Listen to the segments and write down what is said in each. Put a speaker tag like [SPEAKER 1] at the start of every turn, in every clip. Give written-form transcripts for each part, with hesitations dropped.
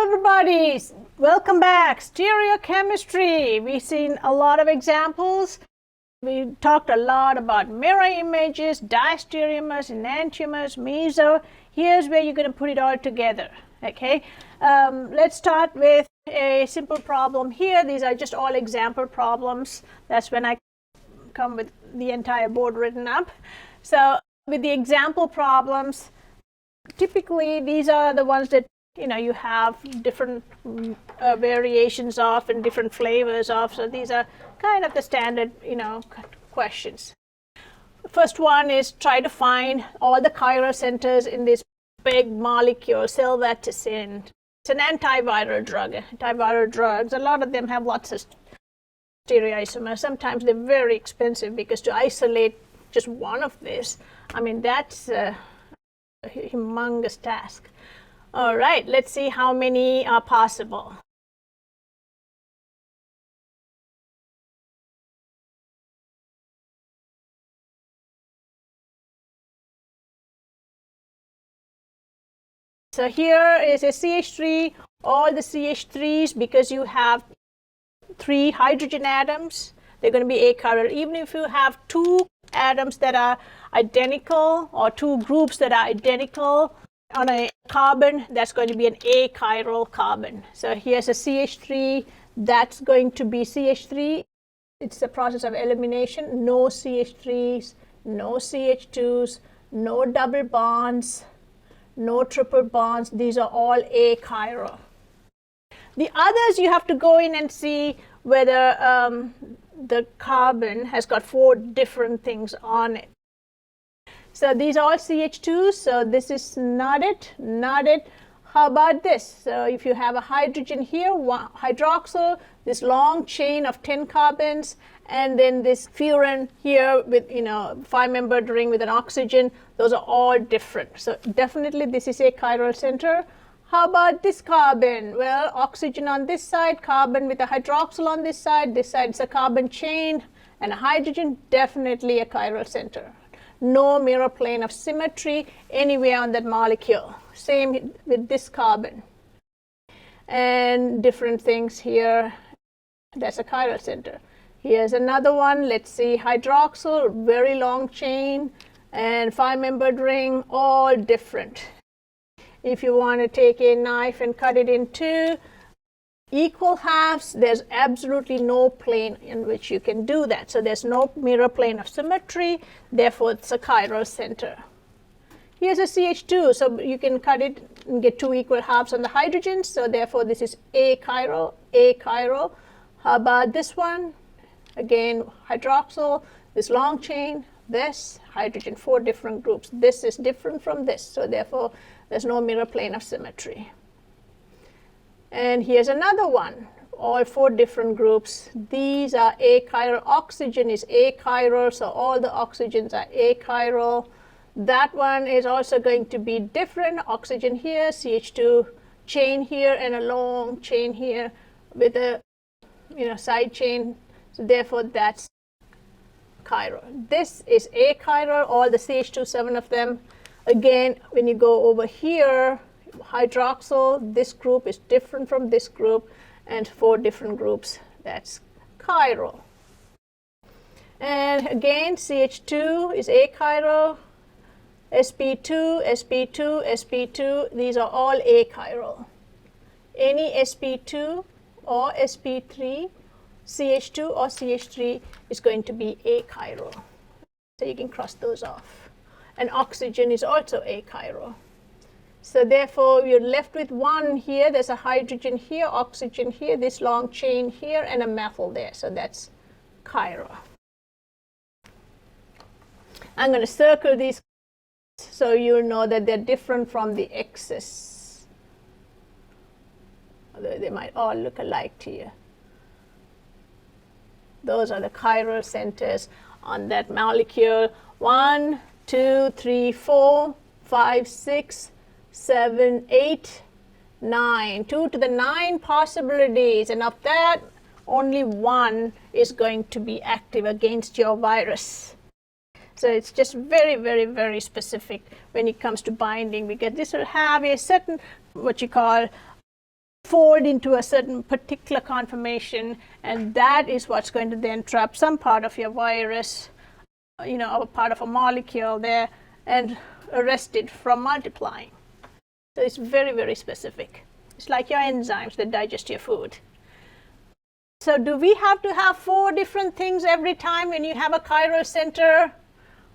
[SPEAKER 1] everybody, welcome back. Stereochemistry. We've seen a lot of examples. We talked a lot about mirror images, diastereomers, enantiomers, meso. Here's where you're going to put it all together. Okay, let's start with a simple problem here. These are just all example problems. That's when I come with the entire board written up. So with the example problems, typically these are the ones that you have different variations of and different flavors of. So these are kind of the standard questions. First one is try to find all the chiral centers in this big molecule, silvaticin. It's an antiviral drug. Antiviral drugs, a lot of them have lots of stereoisomers. Sometimes they're very expensive because to isolate just one of this, I mean, that's a humongous task. All right, let's see how many are possible. So here is a CH3, all the CH3s, because you have 3 hydrogen atoms, they're going to be achiral. Even if you have 2 atoms that are identical or 2 groups that are identical on a carbon, that's going to be an achiral carbon. So here's a CH3, that's going to be CH3. It's a process of elimination. No CH3s, no CH2s, no double bonds, no triple bonds. These are all achiral. The others, you have to go in and see whether the carbon has got 4 different things on it. So these are all CH2s, so this is not it, not it. How about this? So if you have a hydrogen here, hydroxyl, this long chain of 10 carbons, and then this furan here with 5-membered ring with an oxygen, those are all different. So definitely this is a chiral center. How about this carbon? Well, oxygen on this side, carbon with a hydroxyl on this side is a carbon chain, and a hydrogen, definitely a chiral center. No mirror plane of symmetry anywhere on that molecule. Same with this carbon. And different things here, that's a chiral center. Here's another one, let's see, hydroxyl, very long chain, and 5-membered ring, all different. If you want to take a knife and cut it in 2 equal halves, there's absolutely no plane in which you can do that. So there's no mirror plane of symmetry, therefore it's a chiral center. Here's a CH2, so you can cut it and get 2 equal halves on the hydrogens, so therefore this is achiral, achiral. How about this one? Again, hydroxyl, this long chain, this hydrogen, 4 different groups. This is different from this, so therefore there's no mirror plane of symmetry. And here's another one, all 4 different groups. These are achiral. Oxygen is achiral, so all the oxygens are achiral. That one is also going to be different. Oxygen here, CH2 chain here, and a long chain here with a side chain. So therefore that's chiral. This is achiral, all the CH2, 7 of them. Again, when you go over here, hydroxyl, this group is different from this group, and 4 different groups, that's chiral. And again, CH2 is achiral, sp2, sp2, sp2, these are all achiral. Any sp2 or sp3, CH2 or CH3 is going to be achiral. So you can cross those off. And oxygen is also achiral. So therefore, you're left with 1 here. There's a hydrogen here, oxygen here, this long chain here, and a methyl there. So that's chiral. I'm going to circle these so you know that they're different from the excess. Although they might all look alike to you. Those are the chiral centers on that molecule. 1, 2, 3, 4, 5, 6, 7, 8, 9. 2 to the 9 possibilities, and of that, only 1 is going to be active against your virus. So it's just very, very, very specific when it comes to binding, because this will have a certain, what you call, fold into a certain particular conformation, and that is what's going to then trap some part of your virus, or part of a molecule there, and arrest it from multiplying. So it's very, very specific. It's like your enzymes that digest your food. So do we have to have 4 different things every time when you have a chiral center?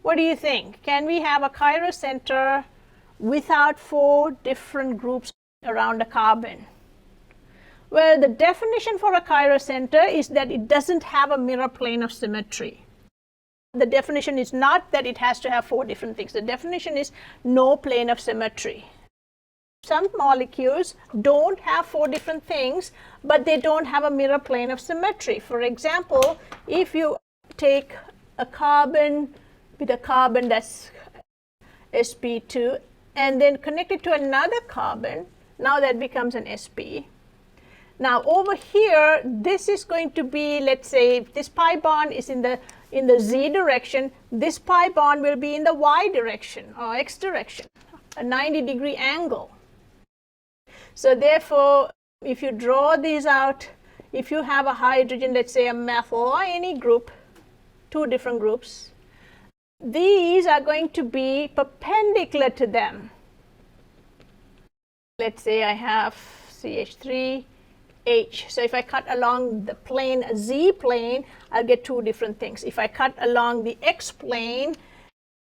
[SPEAKER 1] What do you think? Can we have a chiral center without 4 different groups around a carbon? Well, the definition for a chiral center is that it doesn't have a mirror plane of symmetry. The definition is not that it has to have 4 different things. The definition is no plane of symmetry. Some molecules don't have 4 different things, but they don't have a mirror plane of symmetry. For example, if you take a carbon with a carbon that's sp2 and then connect it to another carbon, now that becomes an sp. Now over here, this is going to be, let's say, if this pi bond is in the z direction, this pi bond will be in the y direction or x direction, a 90-degree angle. So therefore, if you draw these out, if you have a hydrogen, let's say a methyl or any group, 2 different groups, these are going to be perpendicular to them. Let's say I have CH3, H. So if I cut along the plane, Z plane, I'll get 2 different things. If I cut along the X plane,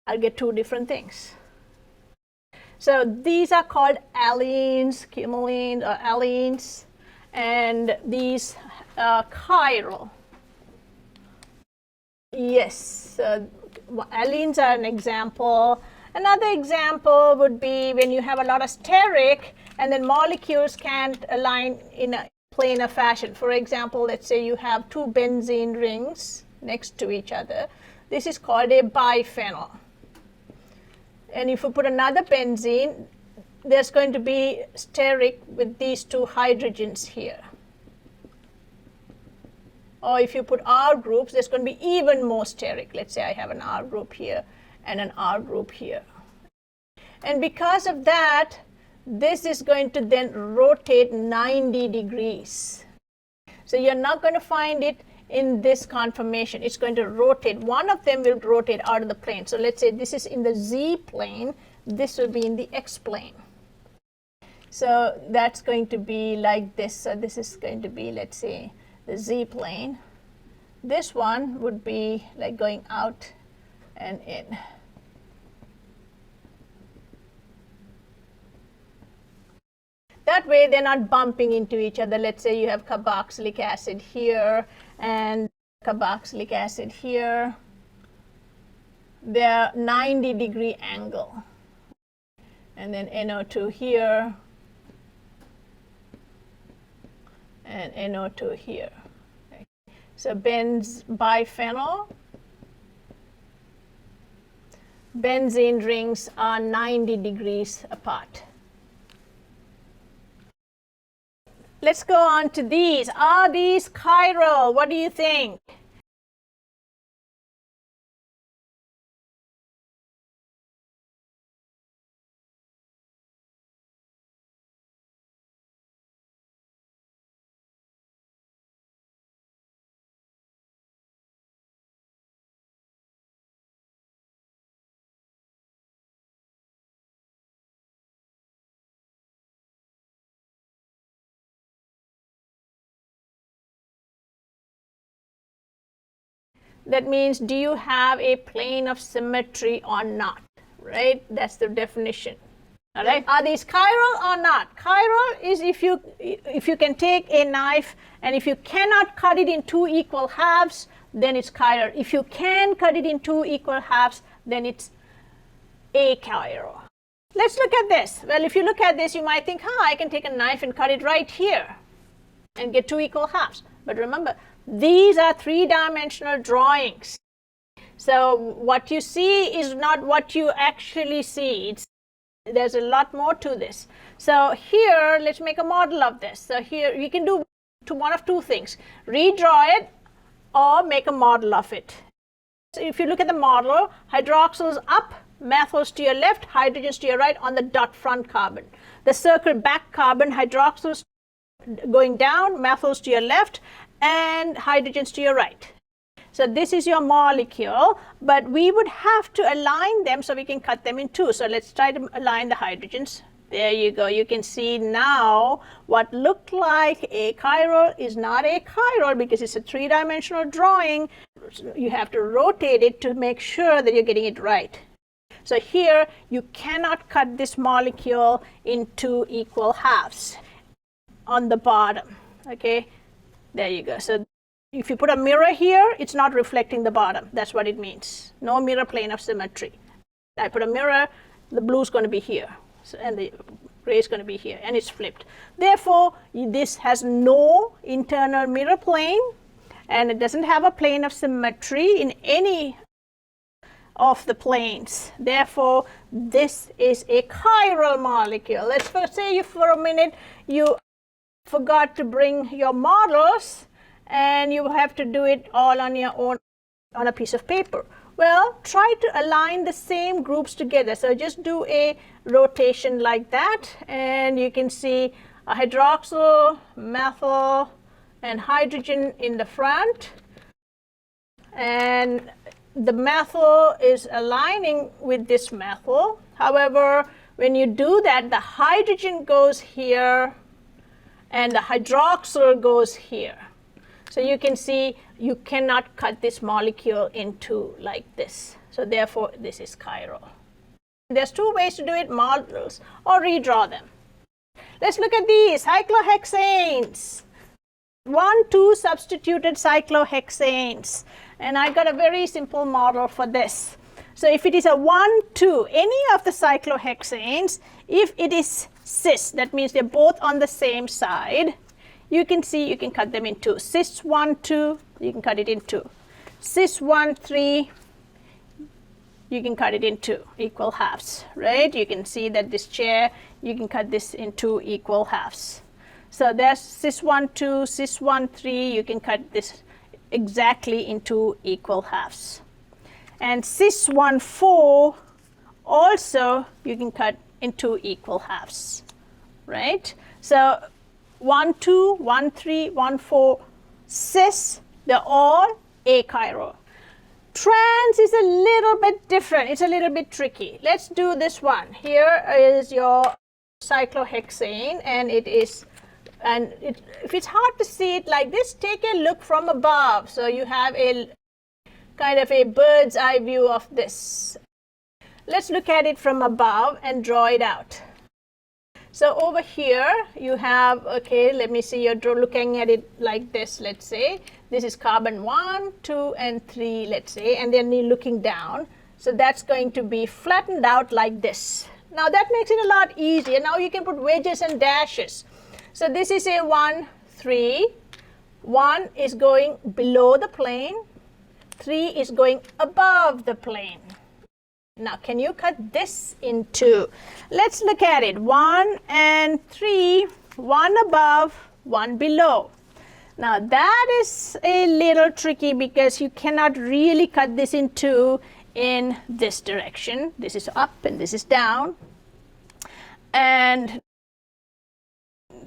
[SPEAKER 1] I'll get 2 different things. So these are called allenes, cumulines, or allenes, and these are chiral. Yes, allenes are an example. Another example would be when you have a lot of steric and then molecules can't align in a planar fashion. For example, let's say you have 2 benzene rings next to each other. This is called a biphenyl. And if you put another benzene, there's going to be steric with these 2 hydrogens here. Or if you put R groups, there's going to be even more steric. Let's say I have an R group here and an R group here. And because of that, this is going to then rotate 90 degrees. So you're not going to find it in this conformation. It's going to rotate. One of them will rotate out of the plane. So let's say this is in the Z plane. This will be in the X plane. So that's going to be like this. So this is going to be, let's say, the Z plane. This one would be like going out and in. That way they're not bumping into each other. Let's say you have carboxylic acid here and carboxylic acid here. They're 90-degree angle. And then NO2 here and NO2 here. Okay. So biphenyl, benzene rings are 90 degrees apart. Let's go on to these. Are these chiral? What do you think? That means, do you have a plane of symmetry or not, right? That's the definition. All right. Are these chiral or not? Chiral is if you can take a knife and if you cannot cut it in 2 equal halves, then it's chiral. If you can cut it in 2 equal halves, then it's achiral. Let's look at this. Well, if you look at this, you might think, I can take a knife and cut it right here and get 2 equal halves. But remember, these are 3-dimensional drawings. So what you see is not what you actually see. There's a lot more to this. So here, let's make a model of this. So here, you can do one of 2 things. Redraw it or make a model of it. So if you look at the model, hydroxyls up, methyls to your left, hydrogens to your right on the dot front carbon. The circle back carbon, hydroxyls going down, methyls to your left, and hydrogens to your right. So this is your molecule, but we would have to align them so we can cut them in two. So let's try to align the hydrogens. There you go. You can see now what looked like achiral is not achiral because it's a three-dimensional drawing. You have to rotate it to make sure that you're getting it right. So here you cannot cut this molecule into equal halves on the bottom. Okay, there you go. So if you put a mirror here, it's not reflecting the bottom. That's what it means. No mirror plane of symmetry. I put a mirror, the blue is going to be here. So, and the gray is going to be here, and it's flipped. Therefore, this has no internal mirror plane, and it doesn't have a plane of symmetry in any of the planes. Therefore, this is a chiral molecule. Let's say you for a minute you forgot to bring your models, and you have to do it all on your own on a piece of paper. Well, try to align the same groups together. So just do a rotation like that, and you can see a hydroxyl, methyl, and hydrogen in the front. And the methyl is aligning with this methyl. However, when you do that, the hydrogen goes here, and the hydroxyl goes here. So you can see you cannot cut this molecule into like this. So therefore, this is chiral. There's two ways to do it, models or redraw them. Let's look at these cyclohexanes. 1, 2 substituted cyclohexanes. And I got a very simple model for this. So if it is a 1, 2, any of the cyclohexanes, if it is cis, that means they're both on the same side, you can see you can cut them in two. Cis 1, 2, you can cut it in two. Cis 1, 3, you can cut it in two equal halves, right? You can see that this chair, you can cut this in two equal halves. So there's cis 1, 2, cis 1, 3, you can cut this exactly in two equal halves. And cis 1, 4, also you can cut in two equal halves, right? So 1, 2, 1, 3, 1, 4, cis, they're all achiral. Trans is a little bit different. It's a little bit tricky. Let's do this one. Here is your cyclohexane, and it is, and if it's hard to see it like this, take a look from above. So you have a kind of a bird's eye view of this. Let's look at it from above and draw it out. So over here you have, okay, let me see, you're looking at it like this, let's say. This is carbon 1, 2, and 3, let's say, and then you're looking down. So that's going to be flattened out like this. Now that makes it a lot easier. Now you can put wedges and dashes. So this is a 1, 3. 1 is going below the plane. 3 is going above the plane. Now, can you cut this in two? Let's look at it. 1 and 3, 1 above, 1 below. Now, that is a little tricky because you cannot really cut this in two in this direction. This is up and this is down. And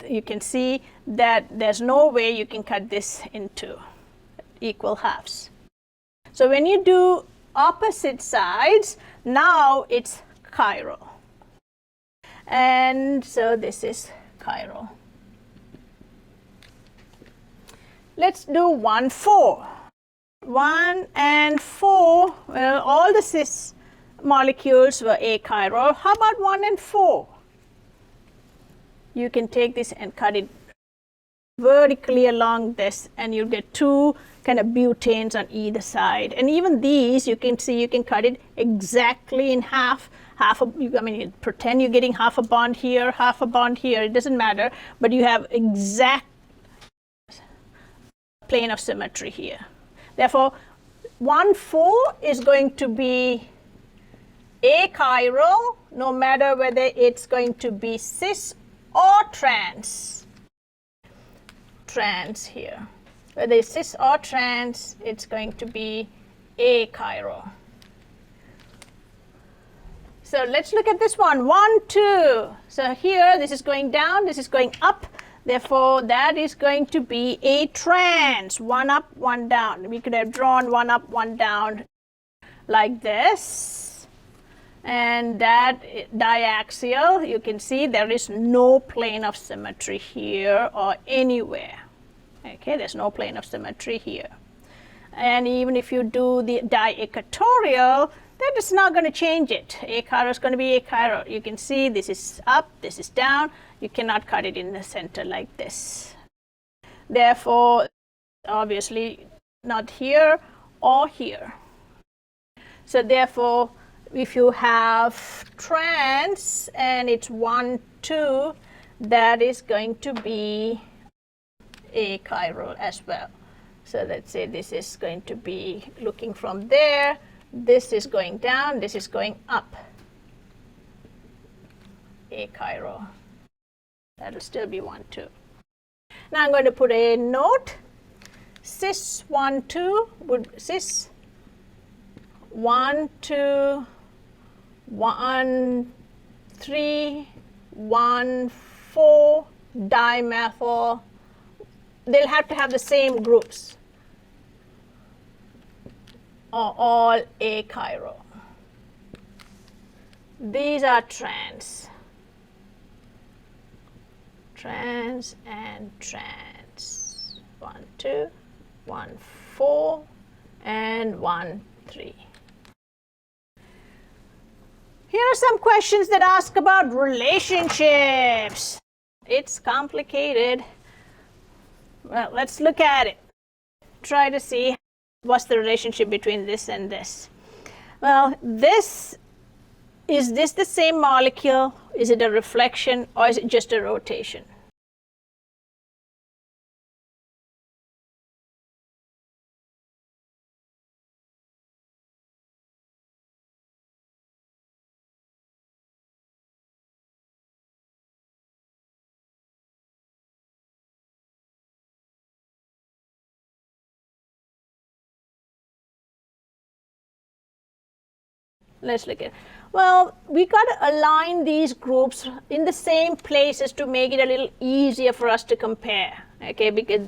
[SPEAKER 1] you can see that there's no way you can cut this into equal halves. So when you do opposite sides, now it's chiral. And so this is chiral. Let's do 1, 4. 1 and 4, well, all the cis molecules were achiral. How about 1 and 4? You can take this and cut it vertically along this, and you'll get two kind of butanes on either side. And even these, you can see, you can cut it exactly in half. I mean, you pretend you're getting half a bond here, half a bond here, it doesn't matter, but you have exact plane of symmetry here. Therefore, 1, 4 is going to be achiral, no matter whether it's going to be cis or trans. Trans here. Whether it's cis or trans, it's going to be achiral. So let's look at this one. 1, 2. So here, this is going down, this is going up. Therefore, that is going to be a trans, one up, one down. We could have drawn one up, one down like this. And that diaxial, you can see there is no plane of symmetry here or anywhere. Okay, there's no plane of symmetry here. And even if you do the di-equatorial, that is not going to change it. Achiral is going to be achiral. You can see this is up, this is down. You cannot cut it in the center like this. Therefore, obviously not here or here. So therefore, if you have trans and it's 1, 2, that is going to be achiral as well. So let's say this is going to be looking from there, this is going down, this is going up. Achiral. That'll still be 1, 2. Now I'm going to put a note. Cis 1, 2 would cis 1, 2, 1, 3, 1, 4 dimethyl. They'll have to have the same groups. Are all achiral. These are trans. Trans and trans. 1, 2, 1, 4, and 1, 3. Here are some questions that ask about relationships. It's complicated. Well, let's look at it. Try to see what's the relationship between this and this. Well, is this the same molecule? Is it a reflection or is it just a rotation? Let's look at it. Well, we got to align these groups in the same places to make it a little easier for us to compare, okay, because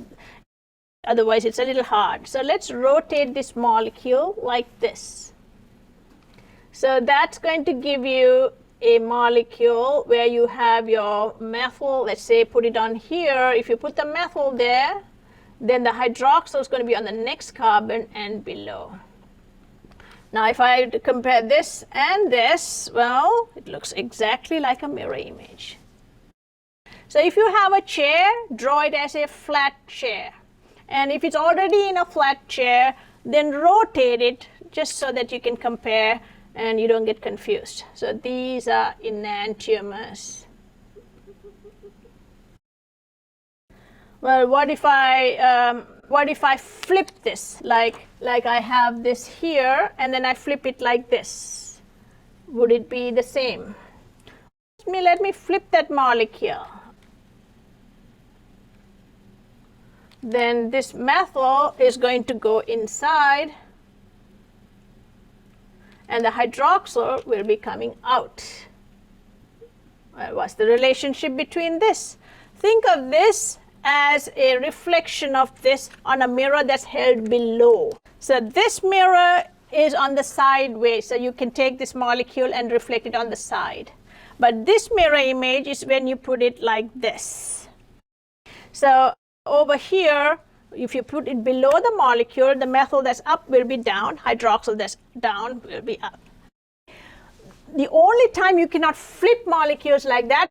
[SPEAKER 1] otherwise it's a little hard. So let's rotate this molecule like this. So that's going to give you a molecule where you have your methyl, let's say put it on here. If you put the methyl there, then the hydroxyl is going to be on the next carbon and below. Now if I compare this and this, well, it looks exactly like a mirror image. So if you have a chair, draw it as a flat chair. And if it's already in a flat chair, then rotate it just so that you can compare and you don't get confused. So these are enantiomers. Well, what if I flip this, like I have this here, and then I flip it like this? Would it be the same? Let me flip that molecule. Then this methyl is going to go inside, and the hydroxyl will be coming out. Well, what's the relationship between this? Think of this as a reflection of this on a mirror that's held below. So this mirror is on the sideways, so you can take this molecule and reflect it on the side. But this mirror image is when you put it like this. So over here, if you put it below the molecule, the methyl that's up will be down, hydroxyl that's down will be up. The only time you cannot flip molecules like that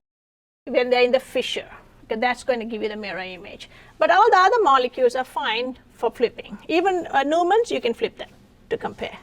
[SPEAKER 1] is when they're in the fissure. That's going to give you the mirror image. But all the other molecules are fine for flipping. Even Newmans, you can flip them to compare.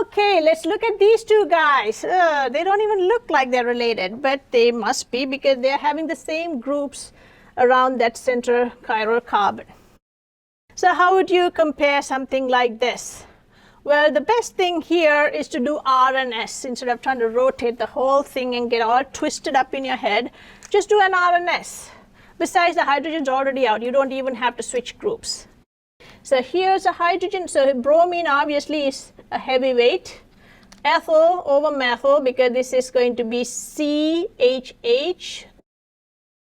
[SPEAKER 1] Okay, let's look at these two guys. They don't even look like they're related, but they must be because they're having the same groups around that center chiral carbon. So how would you compare something like this? Well, the best thing here is to do R and S instead of trying to rotate the whole thing and get all twisted up in your head. Just do an R and S. Besides, the hydrogen's already out. You don't even have to switch groups. So here's a hydrogen. So bromine obviously is a heavy weight. Ethyl over methyl, because this is going to be CHH.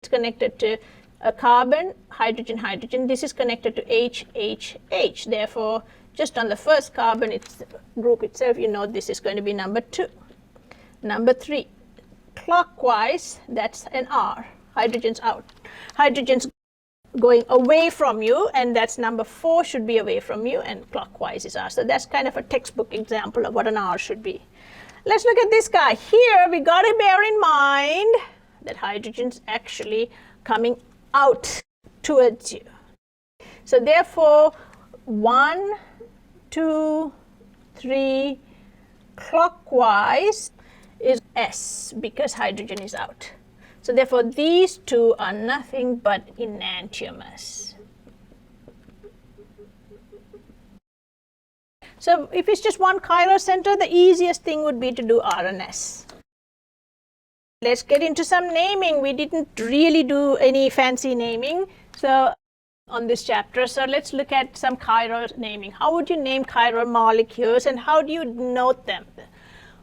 [SPEAKER 1] It's connected to a carbon, hydrogen, hydrogen. This is connected to HHH. Therefore, just on the first carbon group itself, you know this is going to be number 2. Number 3, clockwise, that's an R. Hydrogen's out. Hydrogen's going away from you, and that's number 4 should be away from you, and clockwise is R. So that's kind of a textbook example of what an R should be. Let's look at this guy. Here we got to bear in mind that hydrogen's actually coming out towards you. So therefore, 1, 2, 3, clockwise is S because hydrogen is out. So therefore, these two are nothing but enantiomers. So if it's just one chiral center, the easiest thing would be to do R and S. Let's get into some naming. We didn't really do any fancy naming on this chapter. So let's look at some chiral naming. How would you name chiral molecules and how do you note them?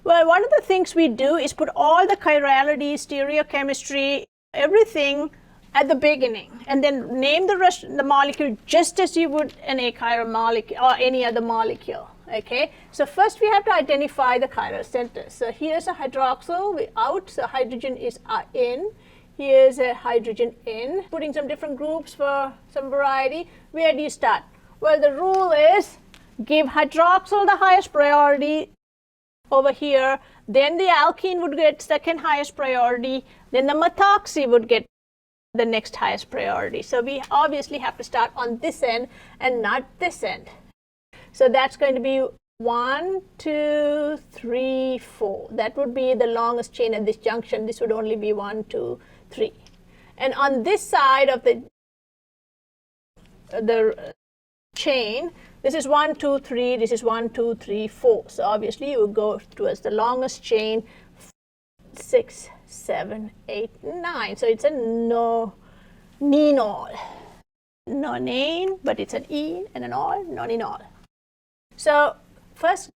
[SPEAKER 1] Well, one of the things we do is put all the chirality, stereochemistry, everything at the beginning, and then name the rest of the molecule just as you would an achiral molecule or any other molecule. Okay, so first we have to identify the chiral centers. So here's a hydroxyl out, so hydrogen is in. Here's a hydrogen in. Putting some different groups for some variety. Where do you start? Well, the rule is give hydroxyl the highest priority over here, then the alkene would get second highest priority, then the methoxy would get the next highest priority. So we obviously have to start on this end and not this end. So that's going to be 1, 2, 3, 4. That would be the longest chain at this junction. This would only be 1, 2, 3. And on this side of the chain, this is 1, 2, 3, this is 1, 2, 3, 4. So obviously you would go towards the longest chain, 6, 7, 8, 9. So it's a nonenol. Nonane, but it's an ene and an ol, nonenol. So first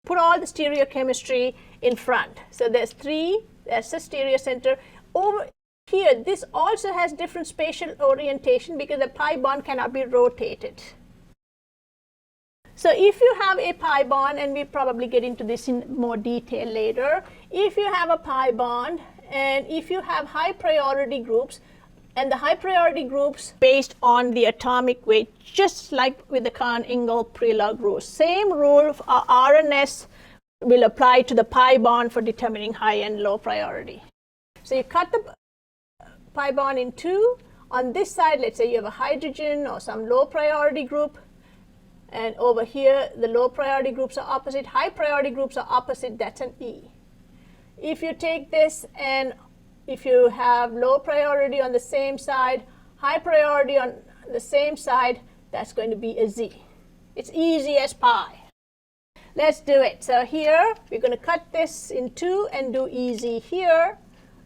[SPEAKER 1] put all the stereochemistry in front. So there's 3, that's the stereocenter. Over here, this also has different spatial orientation because the pi bond cannot be rotated. So if you have a pi bond, and we probably get into this in more detail later, if you have a pi bond and if you have high priority groups, and the high priority groups based on the atomic weight, just like with the Kahn-Ingold-Prelog rule. Same rule of R and S will apply to the pi bond for determining high and low priority. So you cut the pi bond in 2. On this side, let's say you have a hydrogen or some low priority group. And over here, the low priority groups are opposite, high priority groups are opposite, that's an E. If you take this and if you have low priority on the same side, high priority on the same side, that's going to be a Z. It's easy as pie. Let's do it. So here, we're going to cut this in 2 and do EZ here.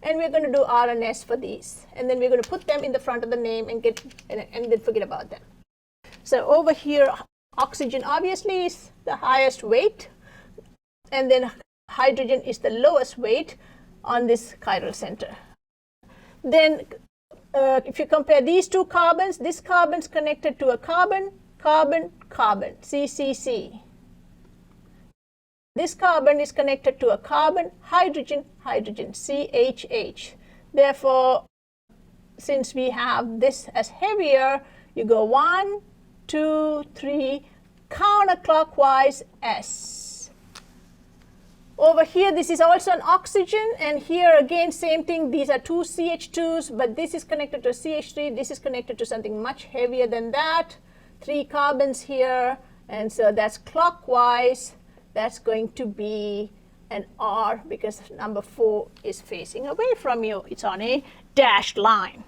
[SPEAKER 1] And we're going to do R and S for these. And then we're going to put them in the front of the name and then forget about them. So over here, oxygen obviously is the highest weight, and then hydrogen is the lowest weight on this chiral center. Then if you compare these two carbons, this carbon's connected to a carbon, carbon, carbon, CCC. This carbon is connected to a carbon, hydrogen, hydrogen, CHH. Therefore, since we have this as heavier, you go 1, 2, 3, counterclockwise S. Over here, this is also an oxygen, and here again, same thing. These are 2 CH2s, but this is connected to a CH3. This is connected to something much heavier than that. 3 carbons here, and so that's clockwise. that's going to be an R because number 4 is facing away from you. It's on a dashed line.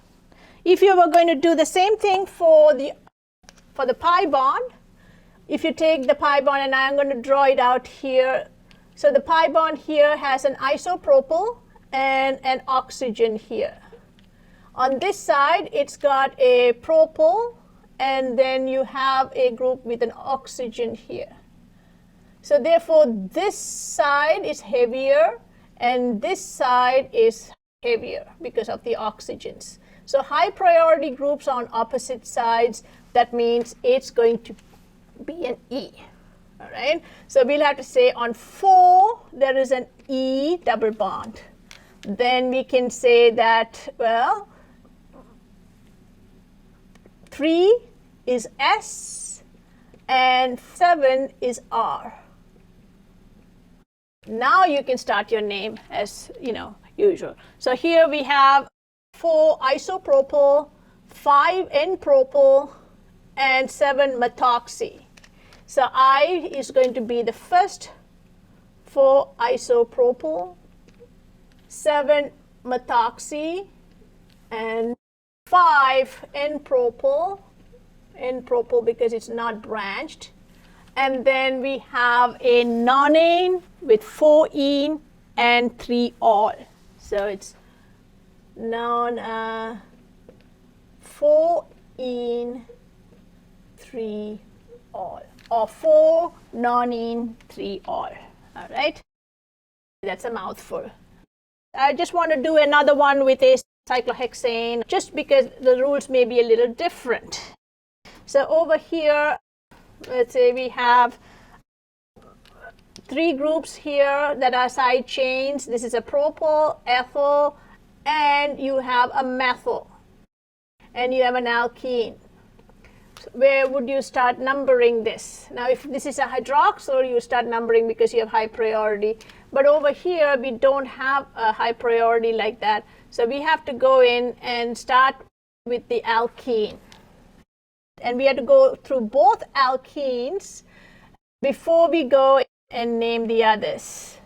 [SPEAKER 1] If you were going to do the same thing for the pi bond, if you take the pi bond, and I'm going to draw it out here. So the pi bond here has an isopropyl and an oxygen here. On this side, it's got a propyl, and then you have a group with an oxygen here. So therefore, this side is heavier, and this side is heavier because of the oxygens. So high priority groups on opposite sides, that means it's going to be an E. All right. So we'll have to say on 4, there is an E double bond. Then we can say that, well, 3 is S and 7 is R. Now you can start your name as usual. So here we have 4 isopropyl, 5 N-propyl, and 7 methoxy. So I is going to be the first 4 isopropyl, 7 methoxy, and 5 N-propyl, N-propyl because it's not branched. And then we have a nonane with 4 ene and 3 ol. So it's 4 ene 3 ol, or 4 nonene 3 ol. All right, that's a mouthful. I just want to do another one with a cyclohexane just because the rules may be a little different. So over here, let's say we have 3 groups here that are side chains. This is a propyl, ethyl, and you have a methyl, and you have an alkene. So where would you start numbering this? Now, if this is a hydroxyl, you start numbering because you have high priority. But over here, we don't have a high priority like that. So we have to go in and start with the alkene. And we have to go through both alkenes before we go and name the others.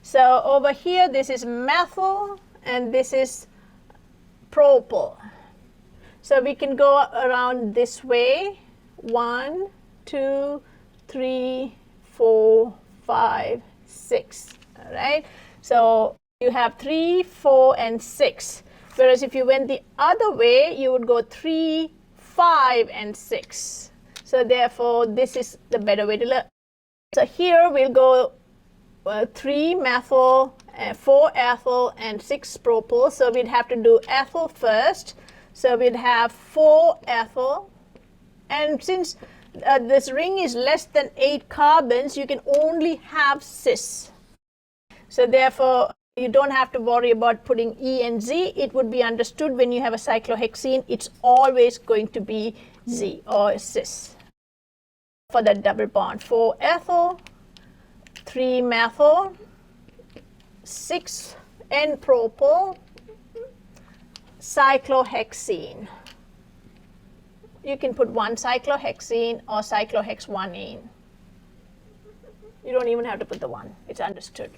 [SPEAKER 1] So over here, this is methyl, and this is propyl. So we can go around this way. 1, 2, 3, 4, 5, 6. All right. So you have 3, 4, and 6. Whereas if you went the other way, you would go 3, 5, and 6. So therefore, this is the better way to learn. So here we'll go 3 methyl, 4 ethyl, and 6 propyl. So we'd have to do ethyl first. So we'd have 4 ethyl. And since this ring is less than 8 carbons, you can only have cis. So therefore, you don't have to worry about putting E and Z. It would be understood when you have a cyclohexene, it's always going to be Z or cis for that double bond. 4 ethyl, 3 methyl, 6 N-propyl, cyclohexene. You can put 1 cyclohexene or cyclohexone. You don't even have to put the 1. It's understood.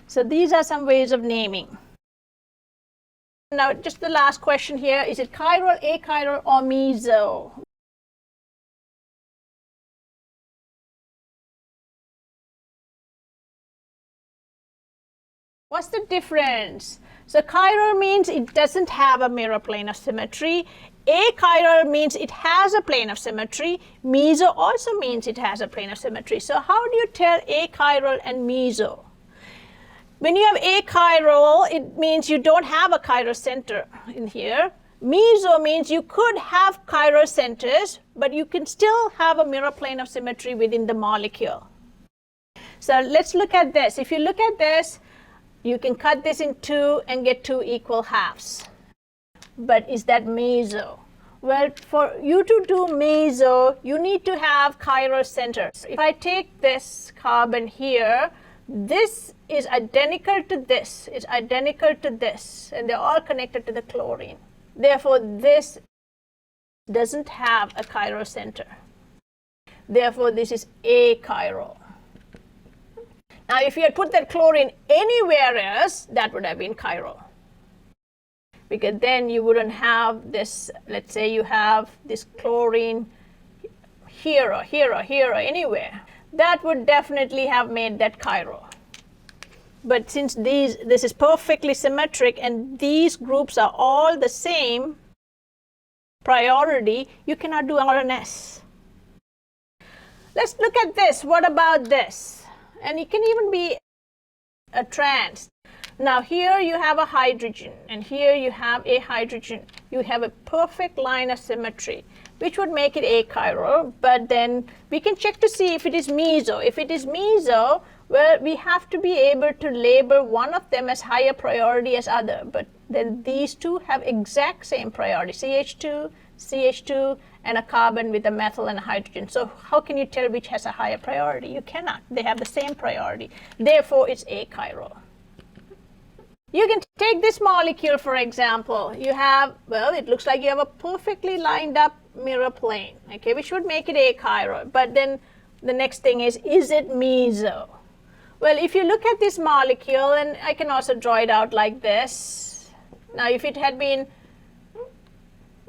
[SPEAKER 1] So these are some ways of naming. Now, just the last question here. Is it chiral, achiral, or meso? What's the difference? So chiral means it doesn't have a mirror plane of symmetry. Achiral means it has a plane of symmetry. Meso also means it has a plane of symmetry. So how do you tell achiral and meso? When you have achiral, it means you don't have a chiral center in here. Meso means you could have chiral centers, but you can still have a mirror plane of symmetry within the molecule. So let's look at this. If you look at this, you can cut this in 2 and get 2 equal halves. But is that meso? Well, for you to do meso, you need to have chiral centers. If I take this carbon here, this is identical to this, it's identical to this, and they're all connected to the chlorine. Therefore, this doesn't have a chiral center. Therefore, this is achiral. Now, if you had put that chlorine anywhere else, that would have been chiral. Because then you wouldn't have this, let's say you have this chlorine here or here or here or anywhere. That would definitely have made that chiral. But since this is perfectly symmetric and these groups are all the same priority, you cannot do RNS. Let's look at this. What about this? And it can even be a trans. Now here you have a hydrogen and here you have a hydrogen. You have a perfect line of symmetry, which would make it achiral, but then we can check to see if it is meso. If it is meso, well, we have to be able to label one of them as higher priority as other, but then these two have exact same priority, CH2, CH2, and a carbon with a methyl and a hydrogen. So how can you tell which has a higher priority? You cannot. They have the same priority. Therefore, it's achiral. You can take this molecule, for example. You have, well, it looks like you have a perfectly lined up mirror plane, okay, which would make it achiral. But then the next thing is it meso? Well, if you look at this molecule, and I can also draw it out like this. Now, if it had been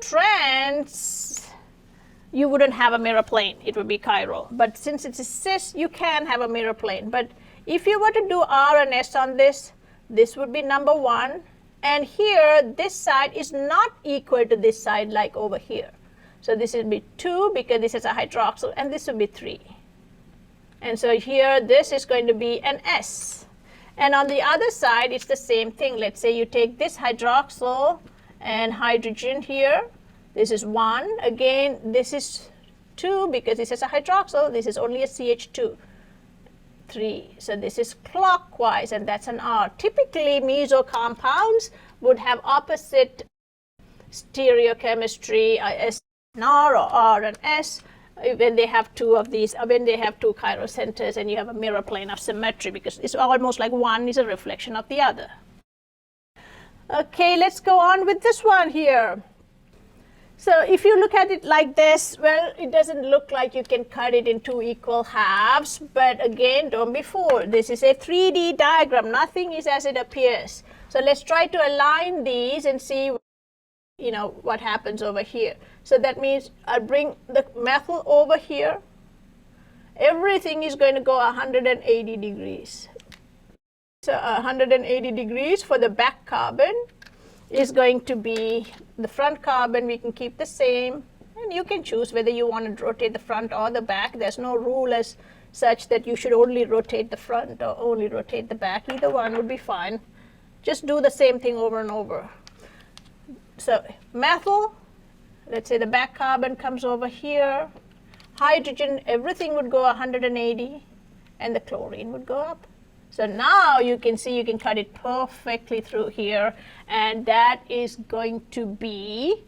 [SPEAKER 1] trans, you wouldn't have a mirror plane. It would be chiral. But since it's a cis, you can have a mirror plane. But if you were to do R and S on this, this would be number 1. And here, this side is not equal to this side like over here. So this would be 2 because this is a hydroxyl, and this would be 3. And so here, this is going to be an S. And on the other side, it's the same thing. Let's say you take this hydroxyl and hydrogen here. This is 1. Again, this is 2 because this is a hydroxyl. This is only a CH2. 3. So this is clockwise, and that's an R. Typically, meso compounds would have opposite stereochemistry, S and R or R and S, when they have two of these, when they have two chiral centers and you have a mirror plane of symmetry, because it's almost like one is a reflection of the other. Okay, let's go on with this one here. So if you look at it like this, well, it doesn't look like you can cut it in 2 equal halves, but again, don't be fooled. This is a 3D diagram. Nothing is as it appears. So let's try to align these and see, you know, what happens over here. So that means I'll bring the methyl over here. Everything is going to go 180 degrees. So 180 degrees for the back carbon is going to be the front carbon. We can keep the same, and you can choose whether you want to rotate the front or the back. There's no rule as such that you should only rotate the front or only rotate the back. Either one would be fine. Just do the same thing over and over. So methyl, let's say the back carbon comes over here. Hydrogen, everything would go 180, and the chlorine would go up. So now you can see you can cut it perfectly through here, and that is going to be,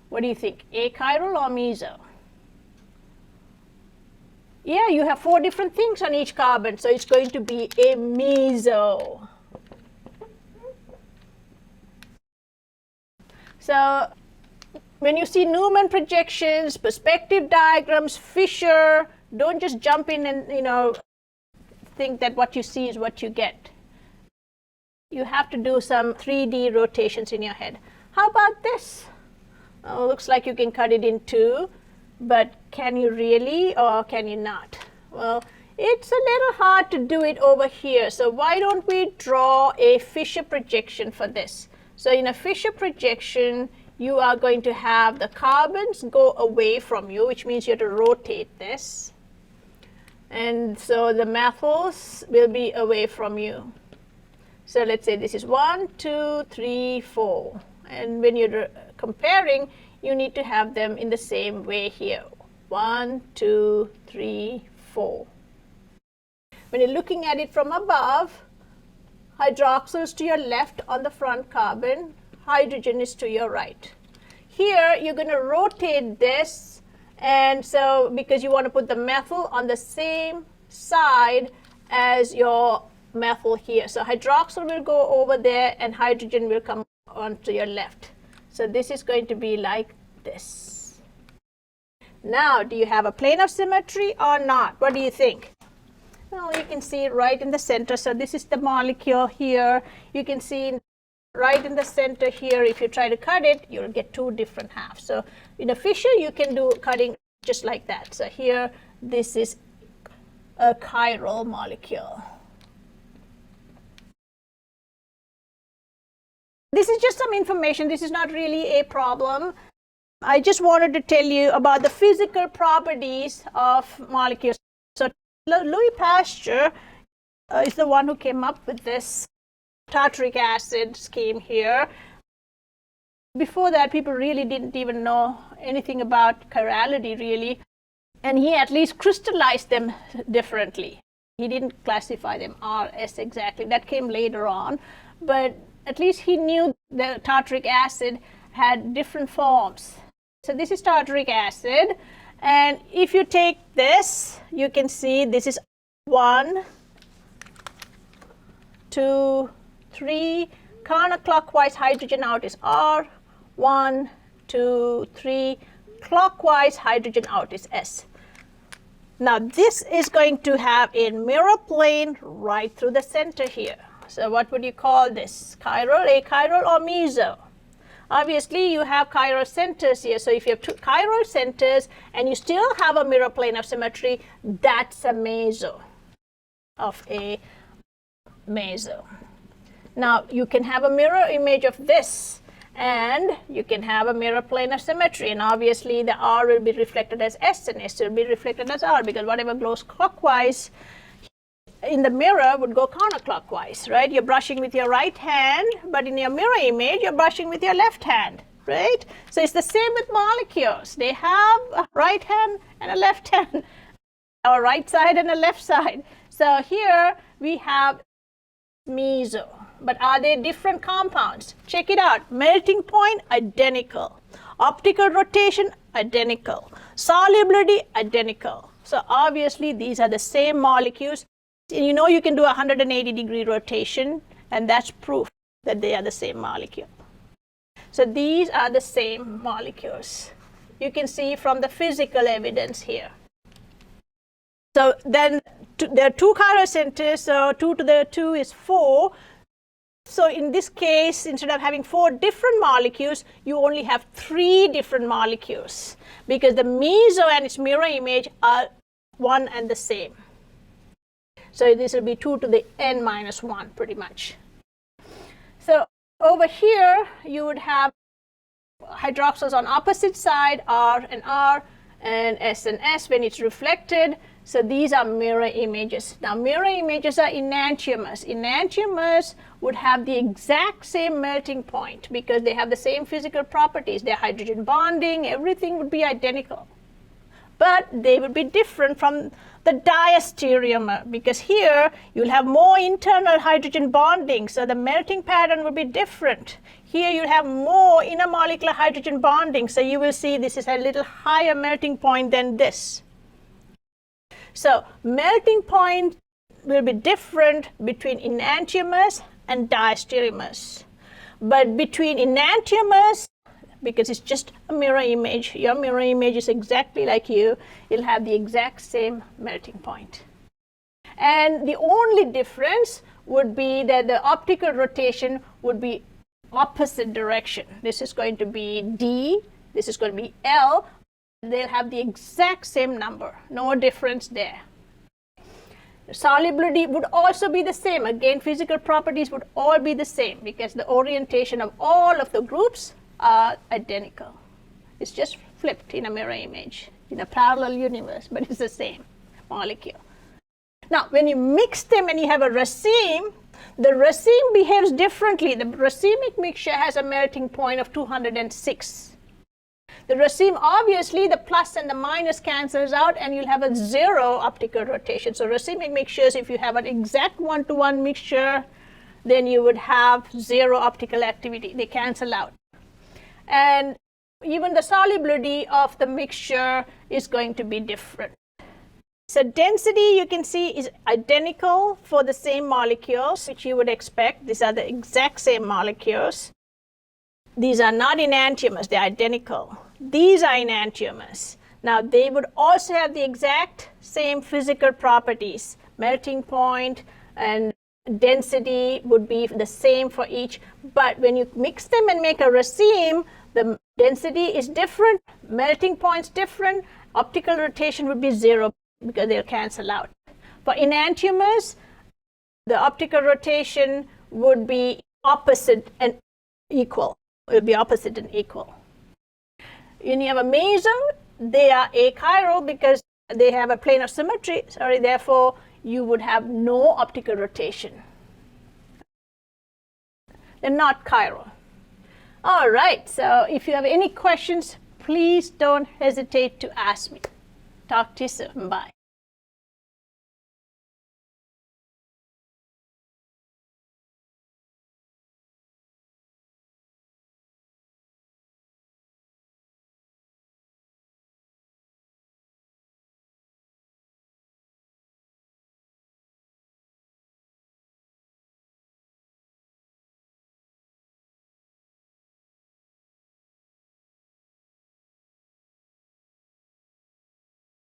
[SPEAKER 1] what do you think, achiral or meso? Yeah, you have 4 different things on each carbon, so it's going to be a meso. So when you see Newman projections, perspective diagrams, Fisher, don't just jump in and, you know, think that what you see is what you get. You have to do some 3D rotations in your head. How about this? Oh, looks like you can cut it in 2, but can you really or can you not? Well, it's a little hard to do it over here. So why don't we draw a Fisher projection for this? So in a Fisher projection, you are going to have the carbons go away from you, which means you have to rotate this. And so the methyls will be away from you. So let's say this is 1, 2, 3, 4. And when you're comparing, you need to have them in the same way here. 1, 2, 3, 4. When you're looking at it from above, hydroxyl to your left on the front carbon, hydrogen is to your right. Here, you're going to rotate this. And so, because you want to put the methyl on the same side as your methyl here. So hydroxyl will go over there and hydrogen will come onto your left. So this is going to be like this. Now, do you have a plane of symmetry or not? What do you think? Well, you can see it right in the center. So this is the molecule here. You can see right in the center here. If you try to cut it, you'll get two different halves. So in a fissure, you can do cutting just like that. So here, this is a chiral molecule. This is just some information. This is not really a problem. I just wanted to tell you about the physical properties of molecules. So Louis Pasteur is the one who came up with this tartaric acid scheme here. Before that, people really didn't even know anything about chirality really, and he at least crystallized them differently. He didn't classify them RS exactly. That came later on, but at least he knew the tartaric acid had different forms. So this is tartaric acid, and if you take this, you can see this is 1, 2, 3, counterclockwise hydrogen out is R, 1, 2, 3, clockwise hydrogen out is S. Now this is going to have a mirror plane right through the center here. So what would you call this? Chiral, achiral, or meso? Obviously, you have chiral centers here. So if you have two chiral centers and you still have a mirror plane of symmetry, that's a meso of a meso. Now, you can have a mirror image of this, and you can have a mirror plane of symmetry. And obviously, the R will be reflected as S, and S will be reflected as R, because whatever goes clockwise in the mirror would go counterclockwise, right? You're brushing with your right hand, but in your mirror image, you're brushing with your left hand, right? So it's the same with molecules. They have a right hand and a left hand, or a right side and a left side. So here we have meso. But are they different compounds? Check it out. Melting point, identical. Optical rotation, identical. Solubility, identical. So obviously, these are the same molecules. You know you can do a 180-degree rotation, and that's proof that they are the same molecule. So these are the same molecules. You can see from the physical evidence here. So then there are two chiral centers, so 2 to the 2 is 4. So in this case, instead of having 4 different molecules, you only have 3 different molecules, because the meso and its mirror image are one and the same. So this will be 2 to the n minus 1 pretty much. So over here, you would have hydroxyls on opposite side, R and R, and S and S when it's reflected. So these are mirror images. Now mirror images are enantiomers. Enantiomers would have the exact same melting point because they have the same physical properties. Their hydrogen bonding, everything would be identical. But they would be different from the diastereomer, because here you'll have more internal hydrogen bonding, so the melting pattern will be different. Here you'll have more intermolecular hydrogen bonding, so you will see this is a little higher melting point than this. So melting point will be different between enantiomers and diastereomers. But between enantiomers, because it's just a mirror image, your mirror image is exactly like you, it'll have the exact same melting point. And the only difference would be that the optical rotation would be opposite direction. This is going to be D, this is going to be L. They'll have the exact same number, no difference there. The solubility would also be the same. Again, physical properties would all be the same because the orientation of all of the groups are identical. It's just flipped in a mirror image, in a parallel universe, but it's the same molecule. Now, when you mix them and you have a raceme, the raceme behaves differently. The racemic mixture has a melting point of 206. The raceme, obviously, the plus and the minus cancels out, and you'll have a 0 optical rotation. So racemic mixtures, if you have an exact 1-to-1 mixture, then you would have 0 optical activity. They cancel out. And even the solubility of the mixture is going to be different. So density, you can see, is identical for the same molecules, which you would expect. These are the exact same molecules. These are not enantiomers, they're identical. These are enantiomers. Now, they would also have the exact same physical properties. Melting point and density would be the same for each, but when you mix them and make a raceme, the density is different, melting points different, optical rotation would be 0 because they'll cancel out. For enantiomers, the optical rotation would be opposite and equal. It will be opposite and equal. When you have a meso, they are achiral because they have a plane of symmetry. Therefore, you would have no optical rotation. They're not chiral. All right, so if you have any questions, please don't hesitate to ask me. Talk to you soon. Bye.